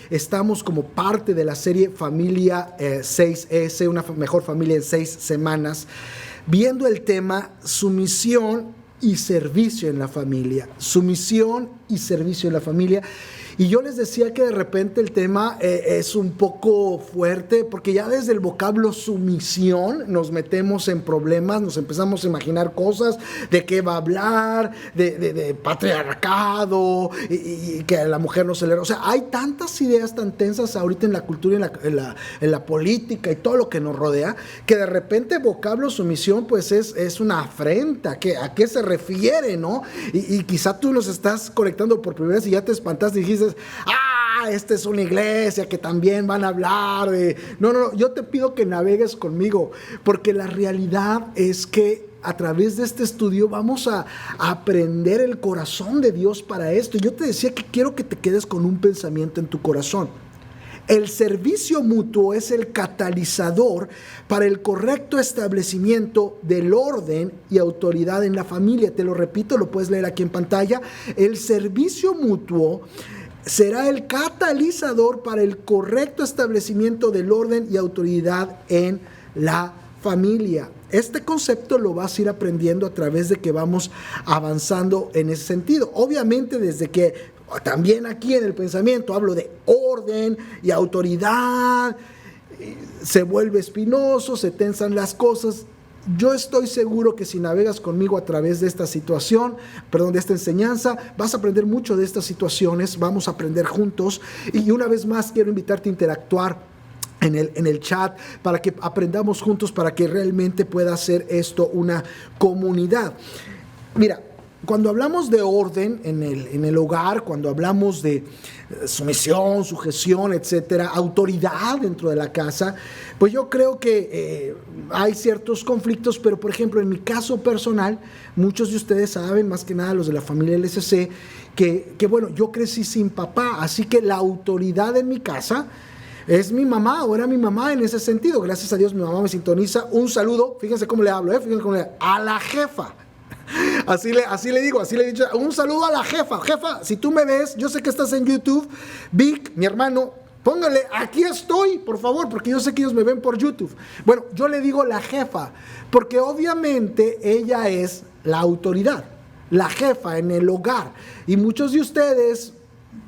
estamos como parte de la serie Familia 6S, una mejor familia en 6 semanas, viendo el tema sumisión y servicio en la familia. Sumisión y servicio en la familia. Y yo les decía que de repente el tema es un poco fuerte, porque ya desde el vocablo sumisión nos metemos en problemas, nos empezamos a imaginar cosas de qué va a hablar, de patriarcado, y que a la mujer no se le... O sea, hay tantas ideas tan tensas ahorita en la cultura, en la política y todo lo que nos rodea, que de repente vocablo sumisión pues es una afrenta. ¿A qué se refiere, no? Y quizá tú nos estás conectando por primera vez y ya te espantaste y dijiste, esta es una iglesia que también van a hablar de... No, yo te pido que navegues conmigo, porque la realidad es que a través de este estudio vamos a aprender el corazón de Dios para esto. Y yo te decía que quiero que te quedes con un pensamiento en tu corazón. El servicio mutuo es el catalizador para el correcto establecimiento del orden y autoridad en la familia. Te lo repito, lo puedes leer aquí en pantalla. El servicio mutuo será el catalizador para el correcto establecimiento del orden y autoridad en la familia. Este concepto lo vas a ir aprendiendo a través de que vamos avanzando en ese sentido. Obviamente desde que también aquí en el pensamiento hablo de orden y autoridad, se vuelve espinoso, se tensan las cosas. Yo estoy seguro que si navegas conmigo a través de esta situación, de esta enseñanza, vas a aprender mucho de estas situaciones, vamos a aprender juntos. Y una vez más quiero invitarte a interactuar en el chat para que aprendamos juntos, para que realmente pueda ser esto una comunidad. Mira, cuando hablamos de orden en el hogar, cuando hablamos de sumisión, sujeción, etcétera, autoridad dentro de la casa, pues yo creo que hay ciertos conflictos, pero por ejemplo en mi caso personal, muchos de ustedes saben, más que nada los de la familia LSC, que bueno, yo crecí sin papá, así que la autoridad en mi casa es mi mamá, o era mi mamá en ese sentido. Gracias a Dios mi mamá me sintoniza. Un saludo, fíjense cómo le hablo, fíjense cómo le hablo, a la jefa. Así le digo, así le he dicho, un saludo a la jefa. Jefa, si tú me ves, yo sé que estás en YouTube, Vic, mi hermano, póngale, aquí estoy, por favor, porque yo sé que ellos me ven por YouTube. Bueno, yo le digo la jefa, porque obviamente ella es la autoridad, la jefa en el hogar. Y muchos de ustedes,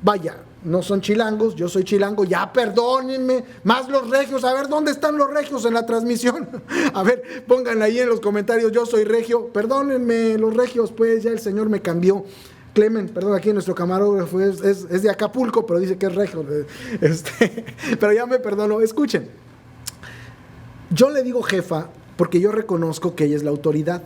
vaya, no son chilangos, yo soy chilango, ya perdónenme, más los regios, a ver, ¿dónde están los regios en la transmisión? A ver, pónganla ahí en los comentarios, yo soy regio, perdónenme los regios, pues ya el Señor me cambió. Clemen, perdón, aquí nuestro camarógrafo es de Acapulco, pero dice que es regio, pero ya me perdono. Escuchen, yo le digo jefa porque yo reconozco que ella es la autoridad.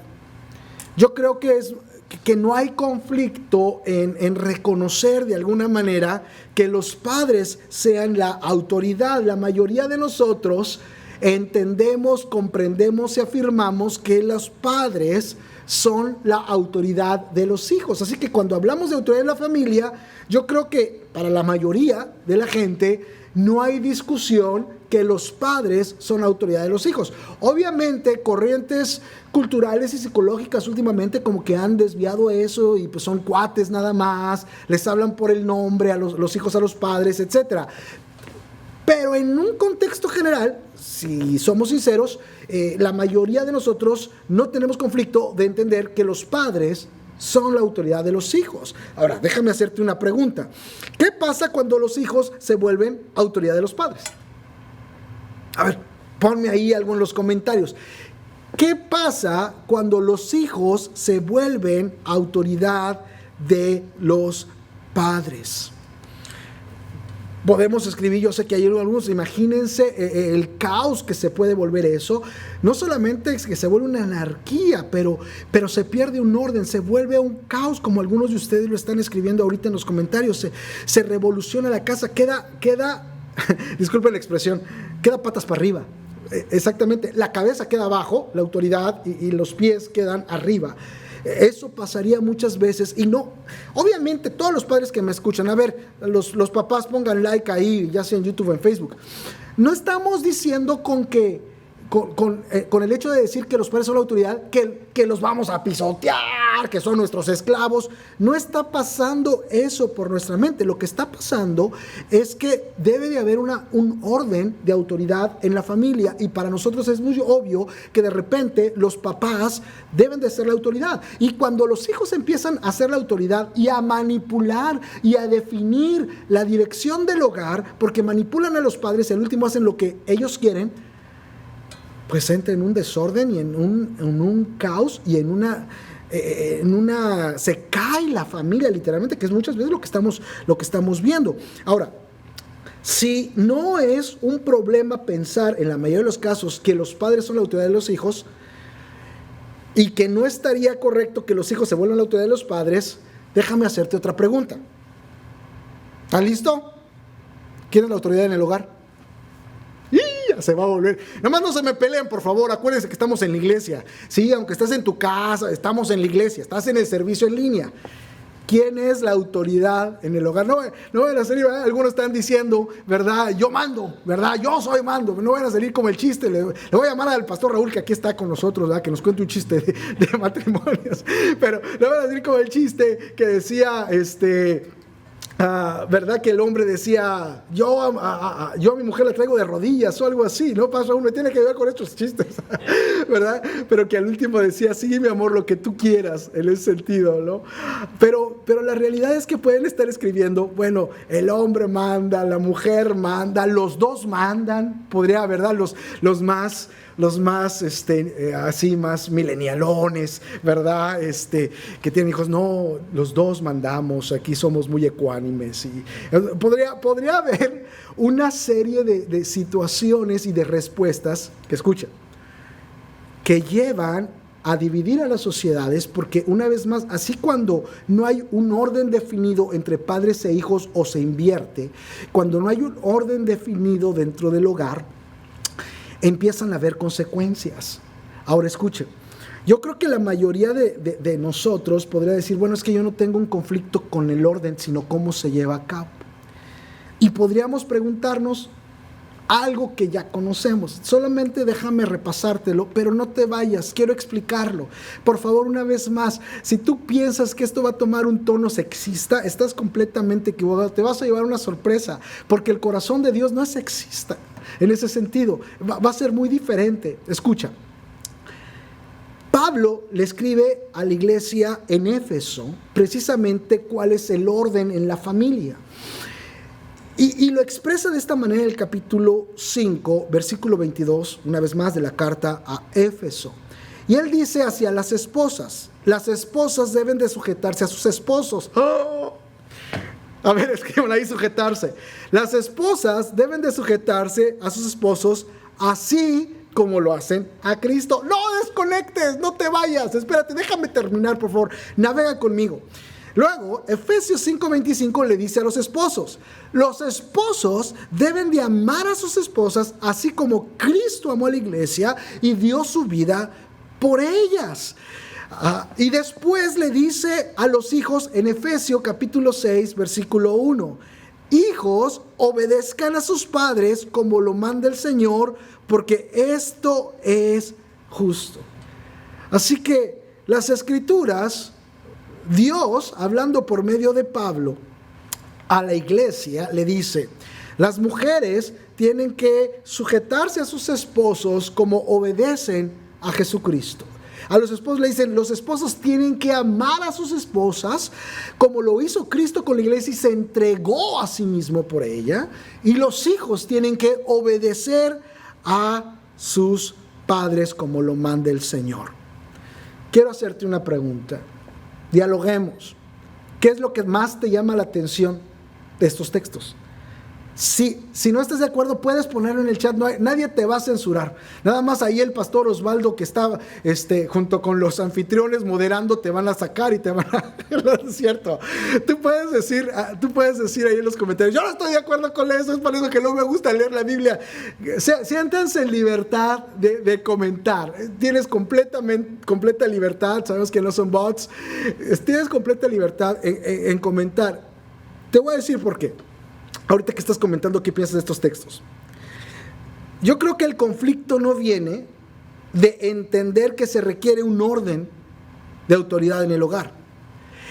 Yo creo que no hay conflicto en reconocer de alguna manera que los padres sean la autoridad. La mayoría de nosotros entendemos, comprendemos y afirmamos que los padres son la autoridad de los hijos. Así que cuando hablamos de autoridad en la familia, yo creo que para la mayoría de la gente no hay discusión que los padres son autoridad de los hijos. Obviamente, corrientes culturales y psicológicas últimamente como que han desviado eso y pues son cuates nada más, les hablan por el nombre a los hijos a los padres, etc. Pero en un contexto general, si somos sinceros, la mayoría de nosotros no tenemos conflicto de entender que los padres son la autoridad de los hijos. Ahora, déjame hacerte una pregunta. ¿Qué pasa cuando los hijos se vuelven autoridad de los padres? A ver, ponme ahí algo en los comentarios. ¿Qué pasa cuando los hijos se vuelven autoridad de los padres? Podemos escribir, yo sé que hay algunos, imagínense el caos que se puede volver eso. No solamente es que se vuelve una anarquía, pero se pierde un orden, se vuelve un caos, como algunos de ustedes lo están escribiendo ahorita en los comentarios. Se revoluciona la casa, queda disculpen la expresión, queda patas para arriba. Exactamente, la cabeza queda abajo, la autoridad, y los pies quedan arriba. Eso pasaría muchas veces y no, obviamente todos los padres que me escuchan, a ver, los papás pongan like ahí, ya sea en YouTube o en Facebook. No estamos diciendo con que con el hecho de decir que los padres son la autoridad, que los vamos a pisotear, que son nuestros esclavos. No está pasando eso por nuestra mente. Lo que está pasando es que debe de haber un orden de autoridad en la familia, y para nosotros es muy obvio que de repente los papás deben de ser la autoridad, y cuando los hijos empiezan a ser la autoridad y a manipular y a definir la dirección del hogar, porque manipulan a los padres y al último hacen lo que ellos quieren, pues entra en un desorden y en un caos y en una se cae la familia literalmente, que es muchas veces lo que estamos viendo. Ahora, si no es un problema pensar en la mayoría de los casos que los padres son la autoridad de los hijos, y que no estaría correcto que los hijos se vuelvan la autoridad de los padres, déjame hacerte otra pregunta. ¿Estás listo? ¿Quién es la autoridad en el hogar? Ya se va a volver. Nomás no se me peleen, por favor. Acuérdense que estamos en la iglesia. Sí, aunque estás en tu casa, estamos en la iglesia. Estás en el servicio en línea. ¿Quién es la autoridad en el hogar? No van a salir, ¿verdad? Algunos están diciendo, ¿verdad? Yo mando, ¿verdad? Yo soy mando. No van a salir como el chiste. Le voy a llamar al pastor Raúl, que aquí está con nosotros, ¿verdad? Que nos cuente un chiste de matrimonios. Pero no van a salir como el chiste que decía, ¿verdad? Que el hombre decía, yo a mi mujer la traigo de rodillas o algo así, ¿no? Pasa, uno tiene que ver con estos chistes, ¿verdad? Pero que al último decía, sí, mi amor, lo que tú quieras, en ese sentido, ¿no? Pero la realidad es que pueden estar escribiendo, bueno, el hombre manda, la mujer manda, los dos mandan, podría, ¿verdad? Los más así más milenialones, ¿verdad? Que tienen hijos, no, los dos mandamos, aquí somos muy ecuánimes. Y podría haber una serie de situaciones y de respuestas que escuchen, que llevan a dividir a las sociedades, porque una vez más, así cuando no hay un orden definido entre padres e hijos o se invierte, cuando no hay un orden definido dentro del hogar, empiezan a haber consecuencias. Ahora escuchen, yo creo que la mayoría de nosotros podría decir, bueno, es que yo no tengo un conflicto con el orden, sino cómo se lleva a cabo. Y podríamos preguntarnos algo que ya conocemos. Solamente déjame repasártelo, pero no te vayas, quiero explicarlo. Por favor, una vez más, si tú piensas que esto va a tomar un tono sexista, estás completamente equivocado. Te vas a llevar una sorpresa, porque el corazón de Dios no es sexista. En ese sentido, va a ser muy diferente. Escucha, Pablo le escribe a la iglesia en Éfeso precisamente cuál es el orden en la familia. Y lo expresa de esta manera en el capítulo 5, versículo 22, una vez más de la carta a Éfeso. Y él dice hacia las esposas deben de sujetarse a sus esposos. ¡Oh! A ver, escriban ahí, sujetarse. Las esposas deben de sujetarse a sus esposos así como lo hacen a Cristo. No desconectes, no te vayas, espérate, déjame terminar, por favor, navega conmigo. Luego, Efesios 5:25 le dice a los esposos deben de amar a sus esposas así como Cristo amó a la iglesia y dio su vida por ellas. Y después le dice a los hijos en Efesios capítulo 6, versículo 1, hijos, obedezcan a sus padres como lo manda el Señor, porque esto es justo. Así que las Escrituras, Dios, hablando por medio de Pablo a la iglesia, le dice, las mujeres tienen que sujetarse a sus esposos como obedecen a Jesucristo. A los esposos le dicen, los esposos tienen que amar a sus esposas como lo hizo Cristo con la iglesia y se entregó a sí mismo por ella. Y los hijos tienen que obedecer a sus padres como lo manda el Señor. Quiero hacerte una pregunta. Dialoguemos. ¿Qué es lo que más te llama la atención de estos textos? Si no estás de acuerdo, puedes ponerlo en el chat, nadie te va a censurar. Nada más ahí el pastor Osvaldo, que está junto con los anfitriones moderando, te van a sacar y te van a... No es cierto. Tú puedes decir ahí en los comentarios, yo no estoy de acuerdo con eso, es por eso que no me gusta leer la Biblia. Siéntanse en libertad de comentar. Tienes completa libertad, sabemos que no son bots. Tienes completa libertad en comentar. Te voy a decir por qué. Ahorita que estás comentando, ¿qué piensas de estos textos? Yo creo que el conflicto no viene de entender que se requiere un orden de autoridad en el hogar.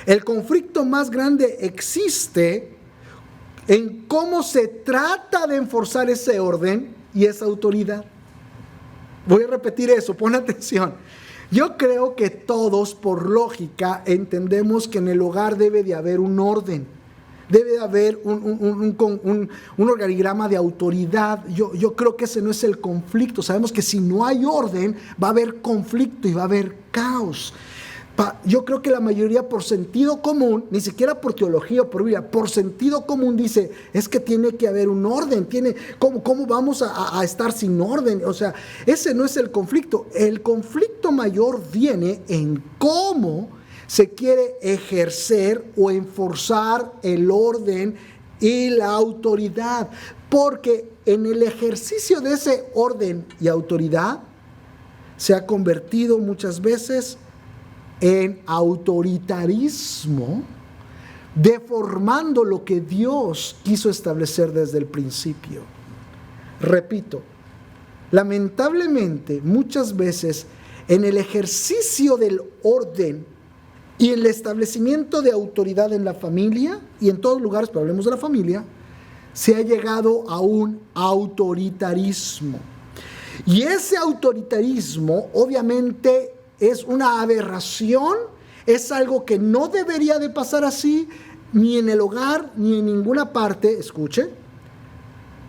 El conflicto más grande existe en cómo se trata de enforzar ese orden y esa autoridad. Voy a repetir eso, pon atención. Yo creo que todos, por lógica, entendemos que en el hogar debe de haber un orden. Debe de haber un organigrama de autoridad. Yo creo que ese no es el conflicto. Sabemos que si no hay orden, va a haber conflicto y va a haber caos. Yo creo que la mayoría, por sentido común, ni siquiera por teología o por Biblia, por sentido común dice, es que tiene que haber un orden. ¿Cómo vamos a estar sin orden? O sea, ese no es el conflicto. El conflicto mayor viene en cómo se quiere ejercer o enforzar el orden y la autoridad. Porque en el ejercicio de ese orden y autoridad se ha convertido muchas veces en autoritarismo, deformando lo que Dios quiso establecer desde el principio. Repito, lamentablemente muchas veces en el ejercicio del orden y el establecimiento de autoridad en la familia, y en todos lugares, pero hablemos de la familia, se ha llegado a un autoritarismo. Y ese autoritarismo obviamente es una aberración, es algo que no debería de pasar así, ni en el hogar, ni en ninguna parte. Escuche,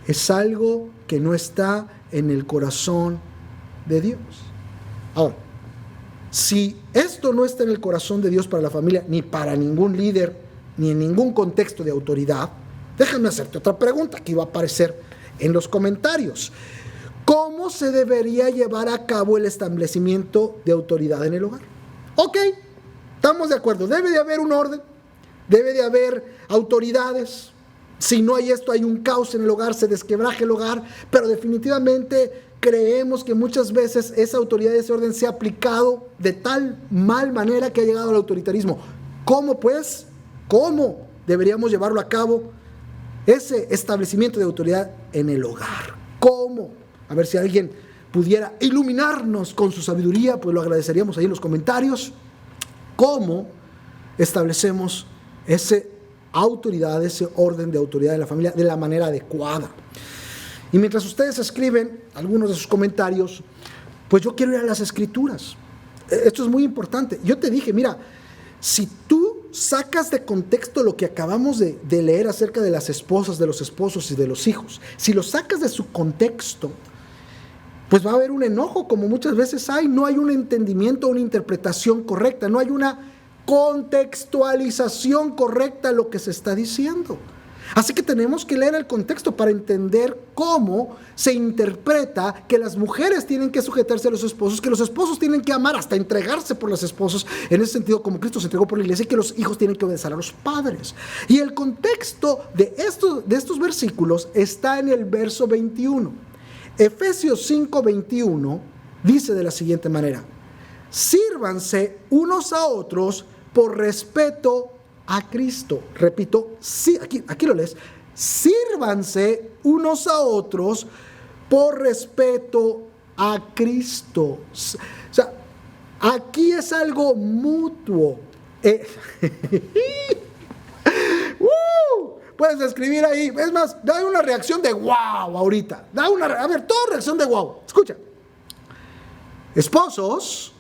es algo que no está en el corazón de Dios. Ahora, si esto no está en el corazón de Dios para la familia, ni para ningún líder, ni en ningún contexto de autoridad, déjame hacerte otra pregunta que va a aparecer en los comentarios. ¿Cómo se debería llevar a cabo el establecimiento de autoridad en el hogar? Ok, estamos de acuerdo, debe de haber un orden, debe de haber autoridades. Si no hay esto, hay un caos en el hogar, se desquebraja el hogar, pero definitivamente creemos que muchas veces esa autoridad y ese orden se ha aplicado de tal mal manera que ha llegado al autoritarismo. ¿Cómo pues? ¿Cómo deberíamos llevarlo a cabo ese establecimiento de autoridad en el hogar? ¿Cómo? A ver si alguien pudiera iluminarnos con su sabiduría, pues lo agradeceríamos ahí en los comentarios. ¿Cómo establecemos esa autoridad, ese orden de autoridad en la familia de la manera adecuada? Y mientras ustedes escriben algunos de sus comentarios, pues yo quiero ir a las escrituras. Esto es muy importante. Yo te dije, mira, si tú sacas de contexto lo que acabamos de leer acerca de las esposas, de los esposos y de los hijos, si lo sacas de su contexto, pues va a haber un enojo, como muchas veces hay. No hay un entendimiento, una interpretación correcta, no hay una contextualización correcta de lo que se está diciendo. Así que tenemos que leer el contexto para entender cómo se interpreta que las mujeres tienen que sujetarse a los esposos, que los esposos tienen que amar hasta entregarse por los esposos, en ese sentido como Cristo se entregó por la iglesia, y que los hijos tienen que obedecer a los padres. Y el contexto de estos versículos está en el verso 21. Efesios 5:21 dice de la siguiente manera: sírvanse unos a otros por respeto a Cristo. Repito, sí, aquí lo lees. Sírvanse unos a otros por respeto a Cristo. O sea, aquí es algo mutuo. Puedes escribir ahí. Es más, da una reacción de wow ahorita. A ver, toda reacción de wow. Escucha. Esposos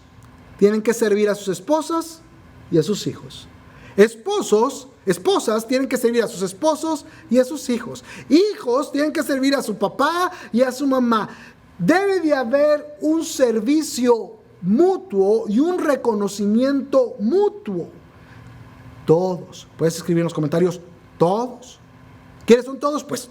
tienen que servir a sus esposas y a sus hijos. Esposas tienen que servir a sus esposos y a sus hijos. Hijos tienen que servir a su papá y a su mamá. Debe de haber un servicio mutuo y un reconocimiento mutuo. Todos. Puedes escribir en los comentarios, todos. ¿Quiénes son todos? Pues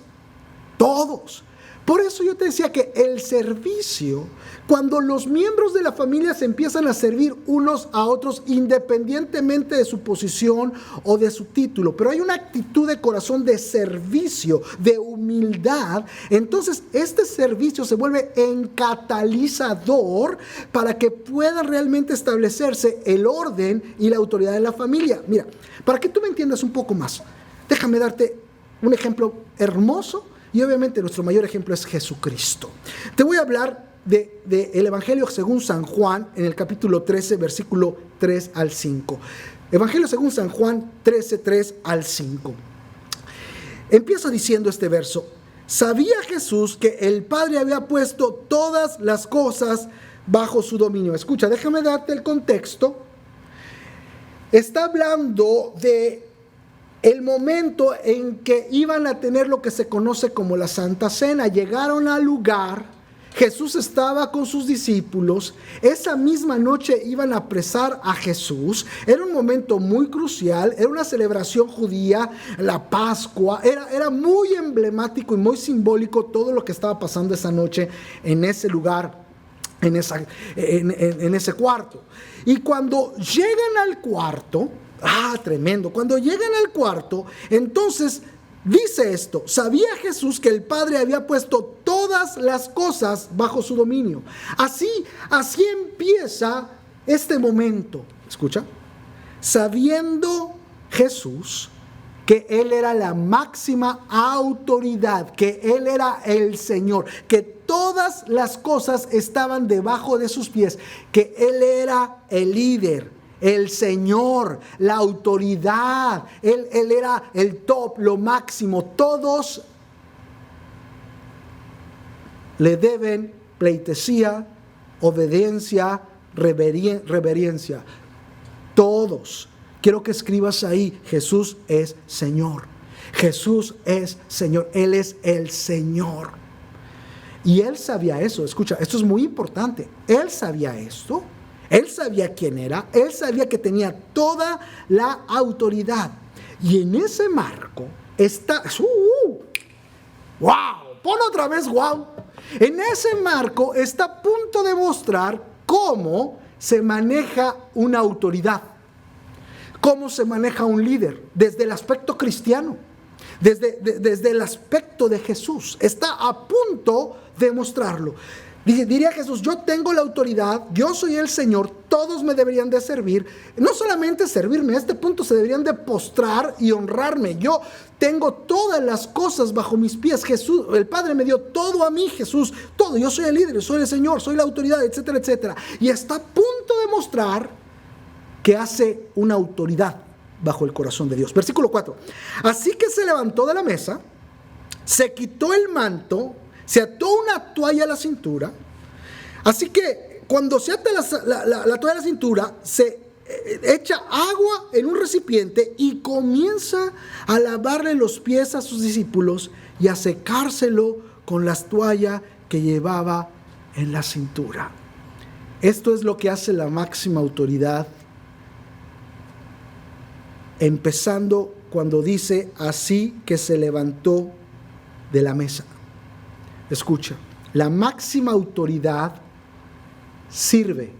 todos. Por eso yo te decía que el servicio, cuando los miembros de la familia se empiezan a servir unos a otros independientemente de su posición o de su título, pero hay una actitud de corazón de servicio, de humildad, entonces este servicio se vuelve en catalizador para que pueda realmente establecerse el orden y la autoridad de la familia. Mira, para que tú me entiendas un poco más, déjame darte un ejemplo hermoso y obviamente nuestro mayor ejemplo es Jesucristo. Te voy a hablar del Evangelio según San Juan en el capítulo 13, versículo 3 al 5. Evangelio según San Juan 13, 3 al 5. Empieza diciendo este verso: sabía Jesús que el Padre había puesto todas las cosas bajo su dominio. Escucha, déjame darte el contexto. Está hablando de el momento en que iban a tener lo que se conoce como la Santa Cena. Llegaron al lugar, Jesús estaba con sus discípulos, esa misma noche iban a apresar a Jesús. Era un momento muy crucial, era una celebración judía, la Pascua, era muy emblemático y muy simbólico todo lo que estaba pasando esa noche en ese lugar, en ese cuarto. Y cuando llegan al cuarto, tremendo, cuando llegan al cuarto, entonces dice esto: sabía Jesús que el Padre había puesto todas las cosas bajo su dominio. Así empieza este momento. Escucha, sabiendo Jesús que Él era la máxima autoridad, que Él era el Señor, que todas las cosas estaban debajo de sus pies, que Él era el líder, el Señor, la autoridad, Él era el top, lo máximo. Todos le deben pleitesía, obediencia, reverencia. Todos. Quiero que escribas ahí: Jesús es Señor. Jesús es Señor. Él es el Señor. Y Él sabía eso. Escucha, esto es muy importante. Él sabía esto. Él sabía quién era. Él sabía que tenía toda la autoridad. Y en ese marco está... ¡Wow! Pon otra vez ¡wow! En ese marco está a punto de mostrar cómo se maneja una autoridad. Cómo se maneja un líder desde el aspecto cristiano, desde el aspecto de Jesús. Está a punto de mostrarlo. Diría Jesús: yo tengo la autoridad, yo soy el Señor, todos me deberían de servir. No solamente servirme, a este punto se deberían de postrar y honrarme. Yo tengo todas las cosas bajo mis pies. Jesús, el Padre me dio todo a mí, Jesús, todo. Yo soy el líder, yo soy el Señor, soy la autoridad, etcétera, etcétera. Y está a punto de mostrar que hace una autoridad bajo el corazón de Dios. Versículo 4. Así que se levantó de la mesa, se quitó el manto, se ató una toalla a la cintura. Así que cuando se ata la toalla a la cintura, se echa agua en un recipiente y comienza a lavarle los pies a sus discípulos y a secárselo con la toalla que llevaba en la cintura. Esto es lo que hace la máxima autoridad, empezando cuando dice: así que se levantó de la mesa. Escucha, la máxima autoridad sirve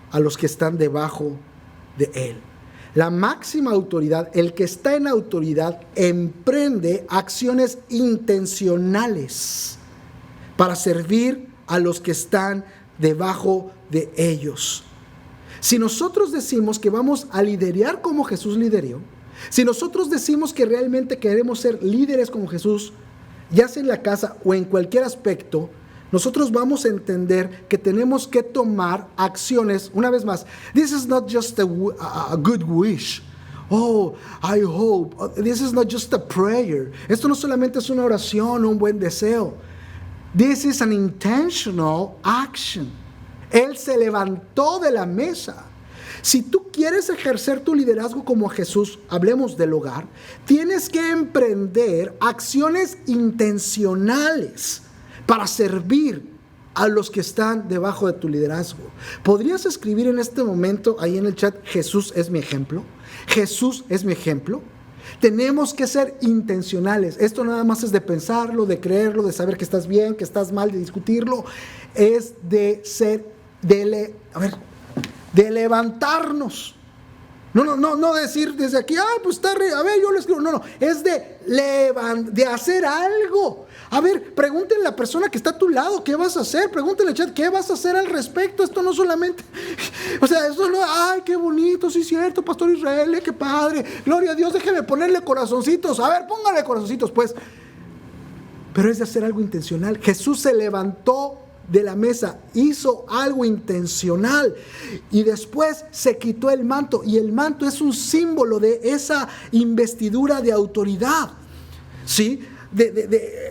a los que están debajo de él. La máxima autoridad, el que está en autoridad, emprende acciones intencionales para servir a los que están debajo de ellos. Si nosotros decimos que vamos a liderar como Jesús lideró, si nosotros decimos que realmente queremos ser líderes como Jesús, ya sea en la casa o en cualquier aspecto, nosotros vamos a entender que tenemos que tomar acciones. Una vez más, this is not just a good wish. Oh, I hope. This is not just a prayer. Esto no solamente es una oración o un buen deseo. This is an intentional action. Él se levantó de la mesa. Si tú quieres ejercer tu liderazgo como Jesús, hablemos del hogar, tienes que emprender acciones intencionales para servir a los que están debajo de tu liderazgo. ¿Podrías escribir en este momento ahí en el chat: Jesús es mi ejemplo? Jesús es mi ejemplo. Tenemos que ser intencionales. Esto nada más es de pensarlo, de creerlo, de saber que estás bien, que estás mal, de discutirlo. Es de ser, de levantarnos. No decir desde aquí: pues está a ver, yo lo escribo. No, es de hacer algo. A ver, pregúntenle a la persona que está a tu lado: ¿qué vas a hacer? Pregúntenle al chat: ¿qué vas a hacer al respecto? Esto no solamente, esto no, ay, qué bonito, sí es cierto, Pastor Israel, qué padre, gloria a Dios, déjeme ponerle corazoncitos. A ver, póngale corazoncitos, pues. pero es de hacer algo intencional. Jesús se levantó de la mesa, hizo algo intencional y después se quitó el manto, y el manto es un símbolo de esa investidura de autoridad, ¿sí?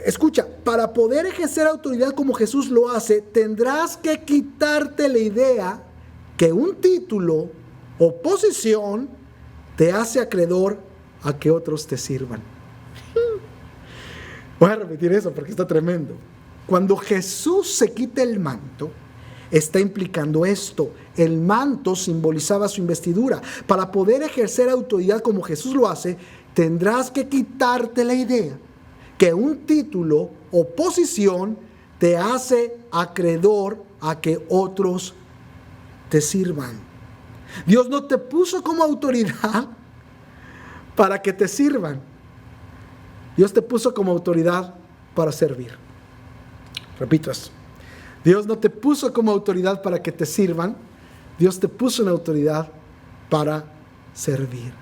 Escucha, para poder ejercer autoridad como Jesús lo hace, tendrás que quitarte la idea que un título o posición te hace acreedor a que otros te sirvan. Voy a repetir eso porque está tremendo. Cuando Jesús se quita el manto, está implicando esto. El manto simbolizaba su investidura. Para poder ejercer autoridad como Jesús lo hace, tendrás que quitarte la idea que un título o posición te hace acreedor a que otros te sirvan. Dios no te puso como autoridad para que te sirvan. Dios te puso como autoridad para servir. Repito esto. Dios no te puso como autoridad para que te sirvan. Dios te puso en autoridad para servir.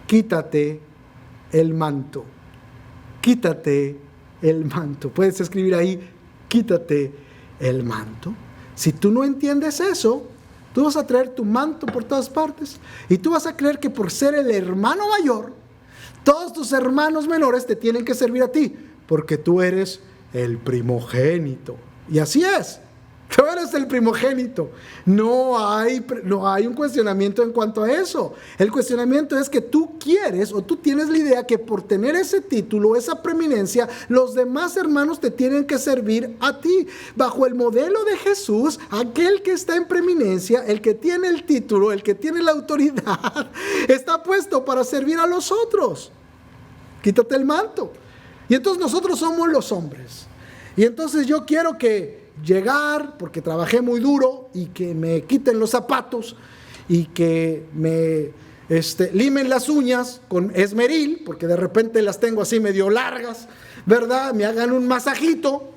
Quítate el manto. Quítate el manto. Puedes escribir ahí, quítate el manto. Si tú no entiendes eso, tú vas a traer tu manto por todas partes y tú vas a creer que por ser el hermano mayor, todos tus hermanos menores te tienen que servir a ti, porque tú eres el primogénito. Y así es. Tú eres el primogénito. No hay un cuestionamiento en cuanto a eso. El cuestionamiento es que tú quieres o tú tienes la idea que por tener ese título, esa preeminencia, los demás hermanos te tienen que servir a ti. Bajo el modelo de Jesús, aquel que está en preeminencia, el que tiene el título, el que tiene la autoridad, está puesto para servir a los otros. Quítate el manto. Y entonces nosotros somos los hombres. Y entonces yo quiero que llegar, porque trabajé muy duro, y que me quiten los zapatos y que me limen las uñas con esmeril, porque de repente las tengo así medio largas, ¿verdad? Me hagan un masajito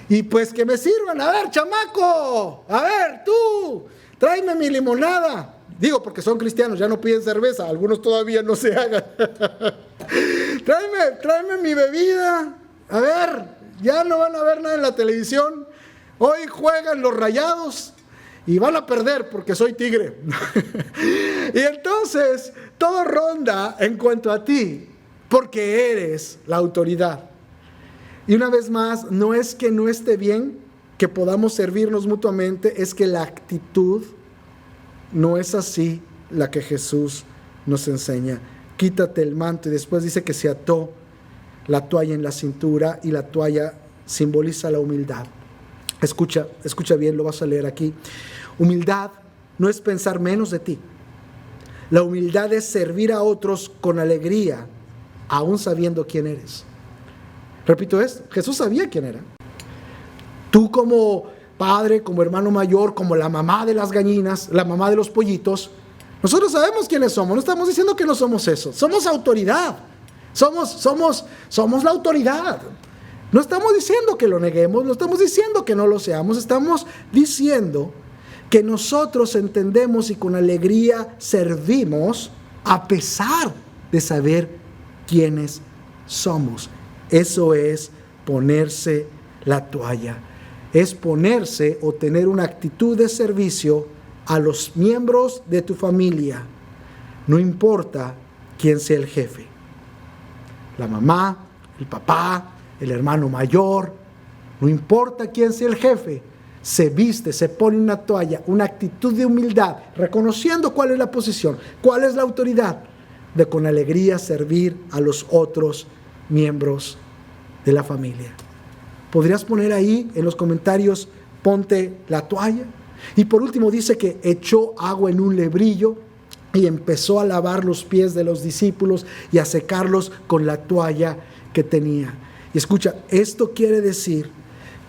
y pues que me sirvan. A ver, chamaco, a ver, tú, tráeme mi limonada. Digo, porque son cristianos, ya no piden cerveza, algunos todavía no se hagan. Tráeme mi bebida. A ver, ya no van a ver nada en la televisión. Hoy juegan los Rayados y van a perder porque soy Tigre. Y entonces todo ronda en cuanto a ti, porque eres la autoridad. Y una vez más, no es que no esté bien que podamos servirnos mutuamente, es que la actitud no es así la que Jesús nos enseña. Quítate el manto, y después dice que se ató la toalla en la cintura, y la toalla simboliza la humildad. Escucha bien, lo vas a leer aquí. Humildad no es pensar menos de ti. La humildad es servir a otros con alegría, aún sabiendo quién eres. Repito esto, Jesús sabía quién era. Tú como padre, como hermano mayor, como la mamá de las gallinas, la mamá de los pollitos, nosotros sabemos quiénes somos. No estamos diciendo que no somos eso. Somos autoridad. Somos la autoridad. No estamos diciendo que lo neguemos, no estamos diciendo que no lo seamos, estamos diciendo que nosotros entendemos y con alegría servimos a pesar de saber quiénes somos. Eso es ponerse la toalla, es ponerse o tener una actitud de servicio a los miembros de tu familia, no importa quién sea el jefe, la mamá, el papá, el hermano mayor, no importa quién sea el jefe, se viste, se pone una toalla, una actitud de humildad, reconociendo cuál es la posición, cuál es la autoridad, de con alegría servir a los otros miembros de la familia. ¿Podrías poner ahí en los comentarios, ponte la toalla? Y por último dice que echó agua en un lebrillo y empezó a lavar los pies de los discípulos y a secarlos con la toalla que tenía. Y escucha, esto quiere decir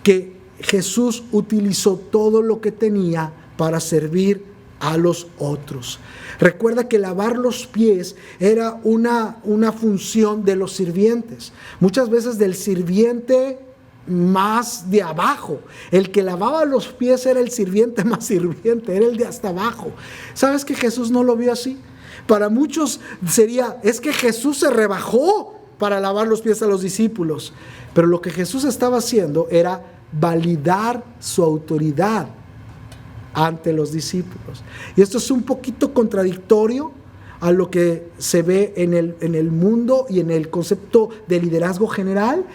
que Jesús utilizó todo lo que tenía para servir a los otros. Recuerda que lavar los pies era una función de los sirvientes. Muchas veces del sirviente más de abajo. El que lavaba los pies era el sirviente más sirviente, era el de hasta abajo. ¿Sabes que Jesús no lo vio así? Para muchos sería, es que Jesús se rebajó para lavar los pies a los discípulos. Pero lo que Jesús estaba haciendo era validar su autoridad ante los discípulos. Y esto es un poquito contradictorio a lo que se ve en el mundo y en el concepto de liderazgo general.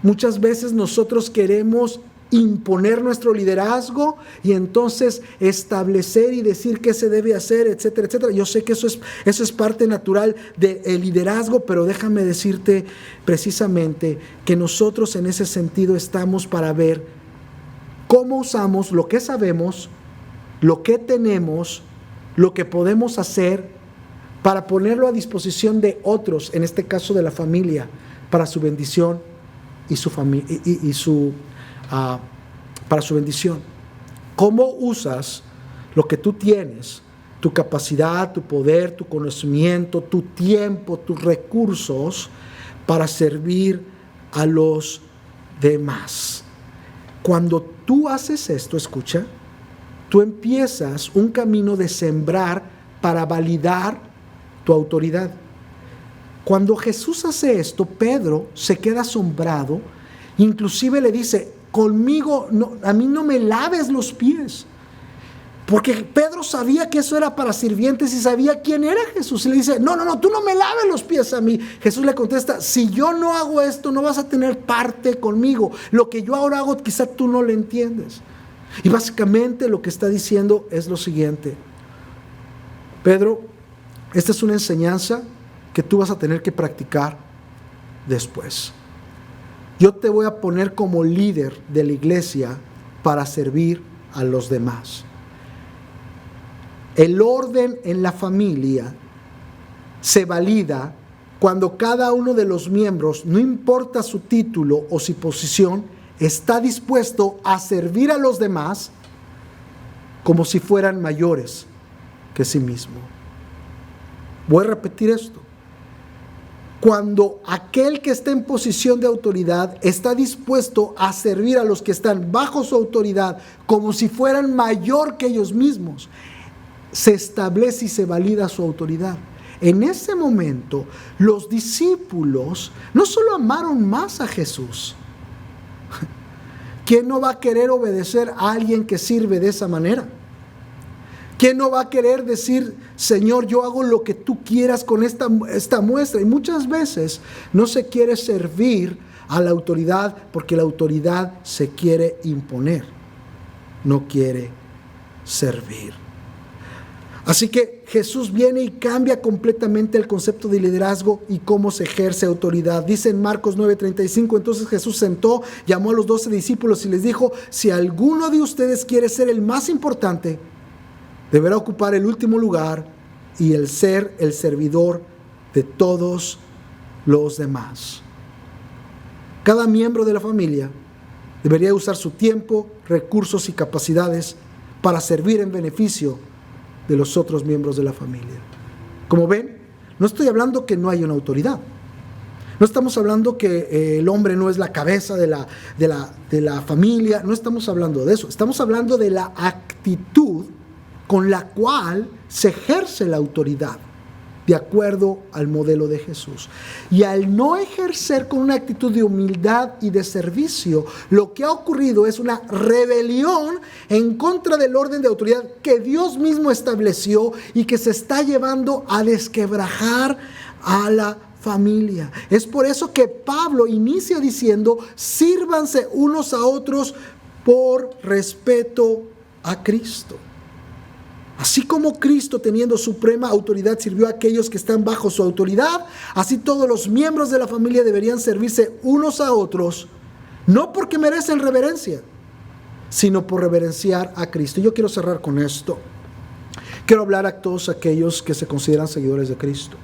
Muchas veces nosotros queremos imponer nuestro liderazgo y entonces establecer y decir qué se debe hacer, etcétera, etcétera. Yo sé que eso es parte natural del liderazgo, pero déjame decirte precisamente que nosotros en ese sentido estamos para ver cómo usamos lo que sabemos, lo que tenemos, lo que podemos hacer para ponerlo a disposición de otros, en este caso de la familia, para su bendición y su familia para su bendición. ¿Cómo usas lo que tú tienes, tu capacidad, tu poder, tu conocimiento, tu tiempo, tus recursos para servir a los demás? Cuando tú haces esto, escucha, tú empiezas un camino de sembrar para validar tu autoridad. Cuando Jesús hace esto, Pedro se queda asombrado, inclusive le dice: conmigo, no, a mí no me laves los pies. Porque Pedro sabía que eso era para sirvientes y sabía quién era Jesús. Y le dice: no, tú no me laves los pies a mí. Jesús le contesta: si yo no hago esto, no vas a tener parte conmigo. Lo que yo ahora hago, quizá tú no lo entiendes. Y básicamente lo que está diciendo es lo siguiente: Pedro, esta es una enseñanza que tú vas a tener que practicar después. Yo te voy a poner como líder de la iglesia para servir a los demás. El orden en la familia se valida cuando cada uno de los miembros, no importa su título o su posición, está dispuesto a servir a los demás como si fueran mayores que sí mismo. Voy a repetir esto. Cuando aquel que está en posición de autoridad está dispuesto a servir a los que están bajo su autoridad como si fueran mayor que ellos mismos, se establece y se valida su autoridad. En ese momento, los discípulos no solo amaron más a Jesús. ¿Quién no va a querer obedecer a alguien que sirve de esa manera? ¿Quién no va a querer decir: Señor, yo hago lo que tú quieras con esta muestra? Y muchas veces no se quiere servir a la autoridad porque la autoridad se quiere imponer, no quiere servir. Así que Jesús viene y cambia completamente el concepto de liderazgo y cómo se ejerce autoridad. Dice en Marcos 9:35, entonces Jesús sentó, llamó a los 12 discípulos y les dijo: si alguno de ustedes quiere ser el más importante, deberá ocupar el último lugar y el ser el servidor de todos los demás. Cada miembro de la familia debería usar su tiempo, recursos y capacidades para servir en beneficio de los otros miembros de la familia. Como ven, no estoy hablando que no hay una autoridad. No estamos hablando que el hombre no es la cabeza de la familia. No estamos hablando de eso. Estamos hablando de la actitud con la cual se ejerce la autoridad de acuerdo al modelo de Jesús. Y al no ejercer con una actitud de humildad y de servicio, lo que ha ocurrido es una rebelión en contra del orden de autoridad que Dios mismo estableció y que se está llevando a desquebrajar a la familia. Es por eso que Pablo inicia diciendo: sírvanse unos a otros por respeto a Cristo. Así como Cristo, teniendo suprema autoridad, sirvió a aquellos que están bajo su autoridad, así todos los miembros de la familia deberían servirse unos a otros, no porque merecen reverencia, sino por reverenciar a Cristo. Y yo quiero cerrar con esto. Quiero hablar a todos aquellos que se consideran seguidores de Cristo.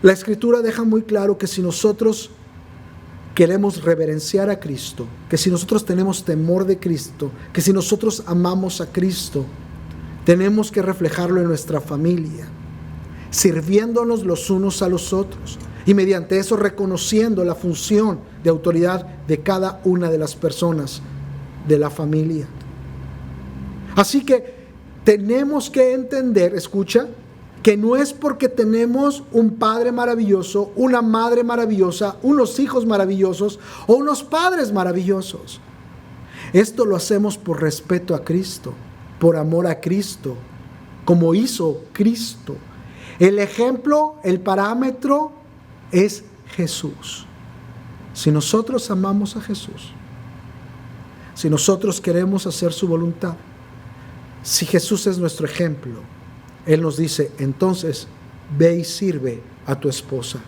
La Escritura deja muy claro que si nosotros queremos reverenciar a Cristo, que si nosotros tenemos temor de Cristo, que si nosotros amamos a Cristo, tenemos que reflejarlo en nuestra familia, sirviéndonos los unos a los otros y mediante eso reconociendo la función de autoridad de cada una de las personas de la familia. Así que tenemos que entender, escucha, que no es porque tenemos un padre maravilloso, una madre maravillosa, unos hijos maravillosos o unos padres maravillosos. Esto lo hacemos por respeto a Cristo, por amor a Cristo, como hizo Cristo. El ejemplo, el parámetro es Jesús. Si nosotros amamos a Jesús, si nosotros queremos hacer su voluntad, si Jesús es nuestro ejemplo, Él nos dice, entonces ve y sirve a tu esposa,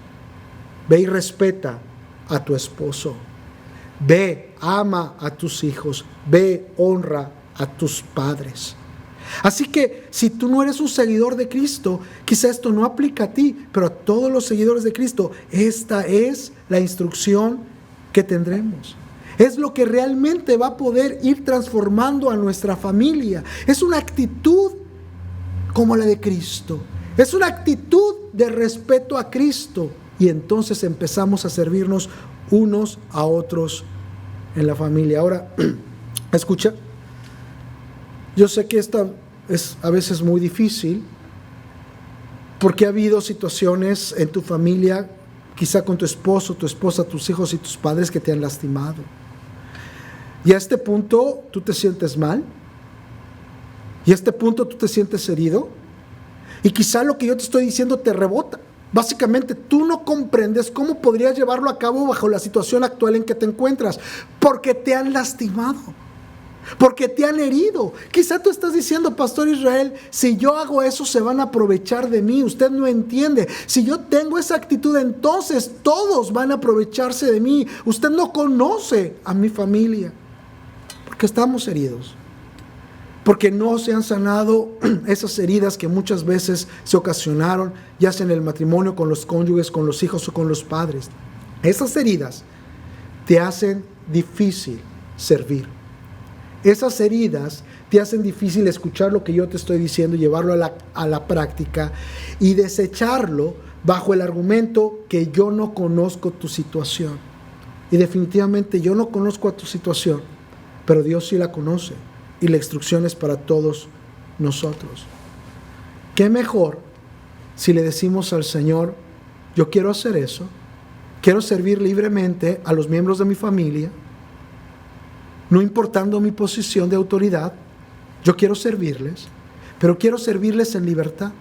ve y respeta a tu esposo, ve, ama a tus hijos, ve, honra a tus padres. Así que si tú no eres un seguidor de Cristo, quizá esto no aplica a ti, pero a todos los seguidores de Cristo, esta es la instrucción que tendremos. Es lo que realmente va a poder ir transformando a nuestra familia. Es una actitud como la de Cristo. Es una actitud de respeto a Cristo. Y entonces empezamos a servirnos unos a otros en la familia. Ahora, escucha. Yo sé que esta es a veces muy difícil porque ha habido situaciones en tu familia, quizá con tu esposo, tu esposa, tus hijos y tus padres que te han lastimado. Y a este punto tú te sientes mal. Y a este punto tú te sientes herido. Y quizá lo que yo te estoy diciendo te rebota. Básicamente tú no comprendes cómo podrías llevarlo a cabo bajo la situación actual en que te encuentras. Porque te han lastimado. Porque te han herido. Quizá tú estás diciendo, Pastor Israel, si yo hago eso se van a aprovechar de mí. Usted no entiende. Si yo tengo esa actitud, entonces todos van a aprovecharse de mí. Usted no conoce a mi familia. Porque estamos heridos. Porque no se han sanado esas heridas que muchas veces se ocasionaron, ya sea en el matrimonio, con los cónyuges, con los hijos o con los padres. Esas heridas te hacen difícil servir. Esas heridas te hacen difícil escuchar lo que yo te estoy diciendo, llevarlo a la práctica y desecharlo bajo el argumento que yo no conozco tu situación. Y definitivamente yo no conozco a tu situación, pero Dios sí la conoce y la instrucción es para todos nosotros. ¿Qué mejor si le decimos al Señor, yo quiero hacer eso, quiero servir libremente a los miembros de mi familia, no importando mi posición de autoridad, yo quiero servirles, pero quiero servirles en libertad.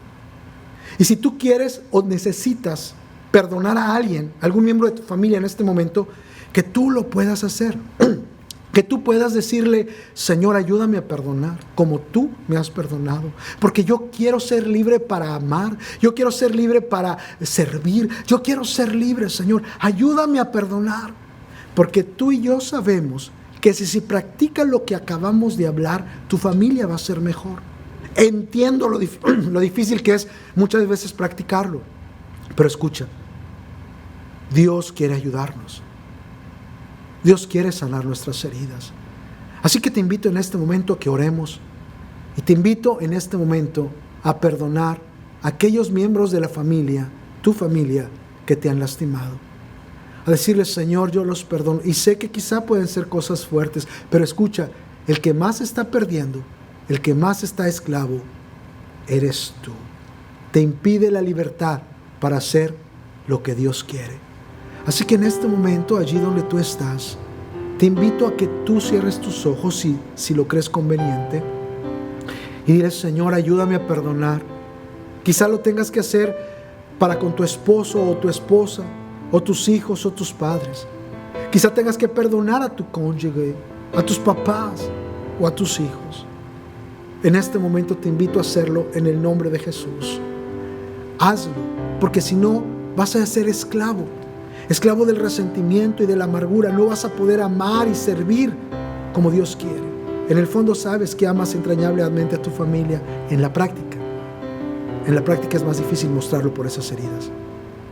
Y si tú quieres o necesitas perdonar a alguien, algún miembro de tu familia en este momento, que tú lo puedas hacer. Que tú puedas decirle, Señor, ayúdame a perdonar como tú me has perdonado. Porque yo quiero ser libre para amar. Yo quiero ser libre para servir. Yo quiero ser libre, Señor. Ayúdame a perdonar. Porque tú y yo sabemos que si practicas lo que acabamos de hablar, tu familia va a ser mejor. Entiendo lo difícil que es muchas veces practicarlo. Pero escucha, Dios quiere ayudarnos. Dios quiere sanar nuestras heridas. Así que te invito en este momento a que oremos. Y te invito en este momento a perdonar a aquellos miembros de la familia, tu familia, que te han lastimado. A decirles, Señor, yo los perdono. Y sé que quizá pueden ser cosas fuertes, pero escucha, el que más está perdiendo, el que más está esclavo, eres tú. Te impide la libertad para hacer lo que Dios quiere. Así que en este momento, allí donde tú estás, te invito a que tú cierres tus ojos si lo crees conveniente y dile, Señor, ayúdame a perdonar. Quizá lo tengas que hacer para con tu esposo o tu esposa, o tus hijos o tus padres. Quizá tengas que perdonar a tu cónyuge, a tus papás o a tus hijos. En este momento te invito a hacerlo en el nombre de Jesús. Hazlo, porque si no vas a ser esclavo del resentimiento y de la amargura. No vas a poder amar y servir como Dios quiere. En el fondo sabes que amas entrañablemente a tu familia. En la práctica es más difícil mostrarlo por esas heridas.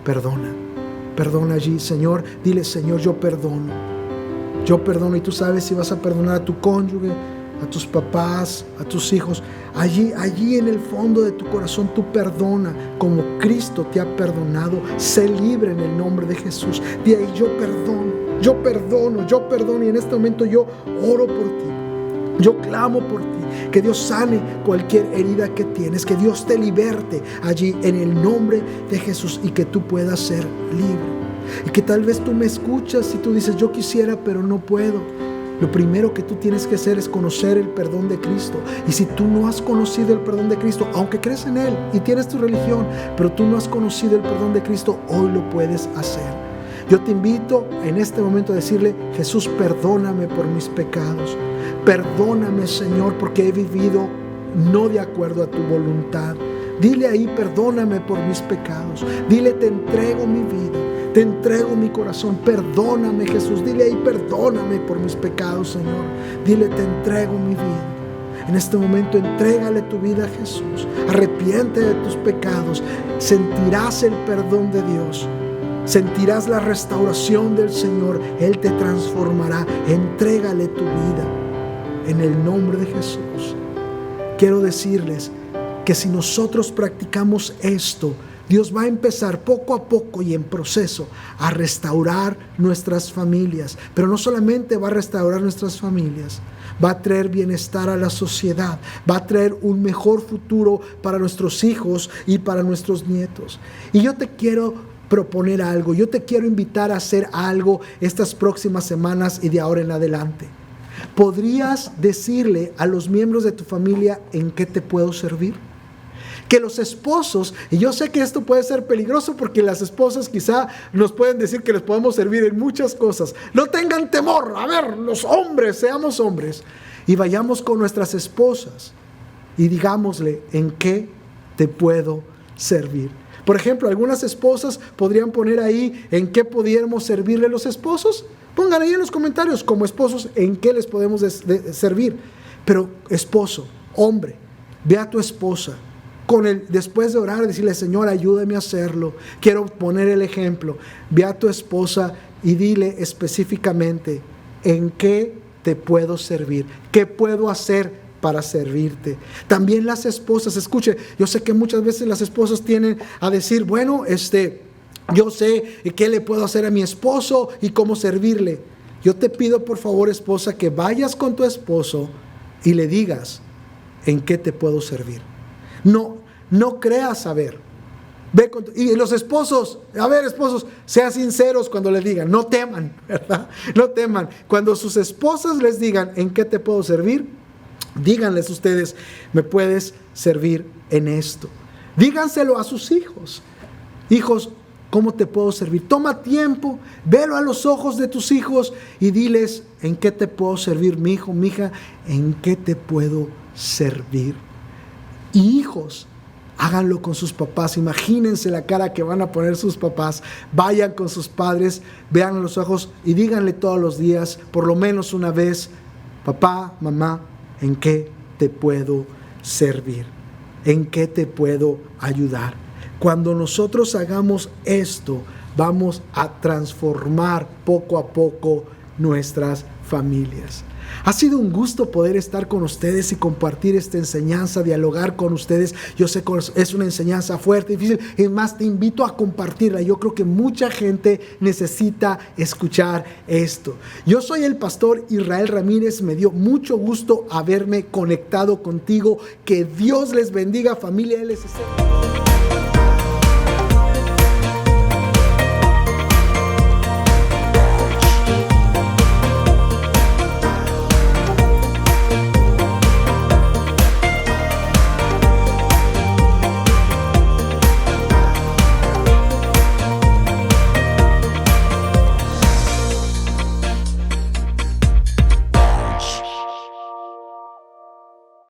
Perdona allí, Señor. Dile, Señor, yo perdono. Y tú sabes si vas a perdonar a tu cónyuge, a tus papás, a tus hijos. Allí en el fondo de tu corazón tú perdona como Cristo te ha perdonado. Sé libre en el nombre de Jesús. De ahí yo perdono. Y en este momento yo oro por ti. Yo clamo por ti, que Dios sane cualquier herida que tienes, que Dios te liberte allí en el nombre de Jesús y que tú puedas ser libre. Y que tal vez tú me escuchas y tú dices, yo quisiera, pero no puedo. Lo primero que tú tienes que hacer es conocer el perdón de Cristo. Y si tú no has conocido el perdón de Cristo, aunque crees en Él y tienes tu religión, pero tú no has conocido el perdón de Cristo, hoy lo puedes hacer. Yo te invito en este momento a decirle, Jesús, perdóname por mis pecados. Perdóname, Señor, porque he vivido no de acuerdo a tu voluntad. Dile ahí, perdóname por mis pecados. Dile, te entrego mi vida, te entrego mi corazón. Perdóname, Jesús. Dile ahí, perdóname por mis pecados, Señor. Dile, te entrego mi vida. En este momento, entrégale tu vida a Jesús. Arrepiente de tus pecados. Sentirás el perdón de Dios. Sentirás la restauración del Señor. Él te transformará. Entrégale tu vida en el nombre de Jesús. Quiero decirles que si nosotros practicamos esto, Dios va a empezar poco a poco y en proceso a restaurar nuestras familias. Pero no solamente va a restaurar nuestras familias, va a traer bienestar a la sociedad, va a traer un mejor futuro para nuestros hijos y para nuestros nietos. Y yo te quiero proponer algo, yo te quiero invitar a hacer algo estas próximas semanas y de ahora en adelante. ¿Podrías decirle a los miembros de tu familia en qué te puedo servir? Que los esposos, y yo sé que esto puede ser peligroso porque las esposas quizá nos pueden decir que les podemos servir en muchas cosas. No tengan temor, a ver, los hombres, seamos hombres y vayamos con nuestras esposas y digámosle en qué te puedo servir. Por ejemplo, algunas esposas podrían poner ahí en qué pudiéramos servirle los esposos. Pongan ahí en los comentarios como esposos en qué les podemos servir. Pero esposo, hombre, ve a tu esposa después de orar, decirle, Señor, ayúdame a hacerlo. Quiero poner el ejemplo. Ve a tu esposa y dile específicamente en qué te puedo servir. ¿Qué puedo hacer para servirte? También las esposas, escuche, yo sé que muchas veces las esposas tienen a decir, bueno, yo sé qué le puedo hacer a mi esposo y cómo servirle. Yo te pido por favor, esposa, que vayas con tu esposo y le digas en qué te puedo servir. No creas saber. Y los esposos, a ver, esposos, sean sinceros cuando les digan, no teman, ¿verdad? No teman. Cuando sus esposas les digan en qué te puedo servir, díganles ustedes, me puedes servir en esto. Díganselo a sus hijos. Hijos, ¿cómo te puedo servir? Toma tiempo, velo a los ojos de tus hijos y diles, ¿en qué te puedo servir, mi hijo, mi hija? ¿En qué te puedo servir? Y hijos, háganlo con sus papás. Imagínense la cara que van a poner sus papás. Vayan con sus padres, vean a los ojos y díganle todos los días, por lo menos una vez, papá, mamá, ¿en qué te puedo servir? ¿En qué te puedo ayudar? Cuando nosotros hagamos esto, vamos a transformar poco a poco nuestras familias. Ha sido un gusto poder estar con ustedes y compartir esta enseñanza, dialogar con ustedes. Yo sé que es una enseñanza fuerte, difícil, es más, te invito a compartirla. Yo creo que mucha gente necesita escuchar esto. Yo soy el pastor Israel Ramírez, me dio mucho gusto haberme conectado contigo. Que Dios les bendiga, familia LSC.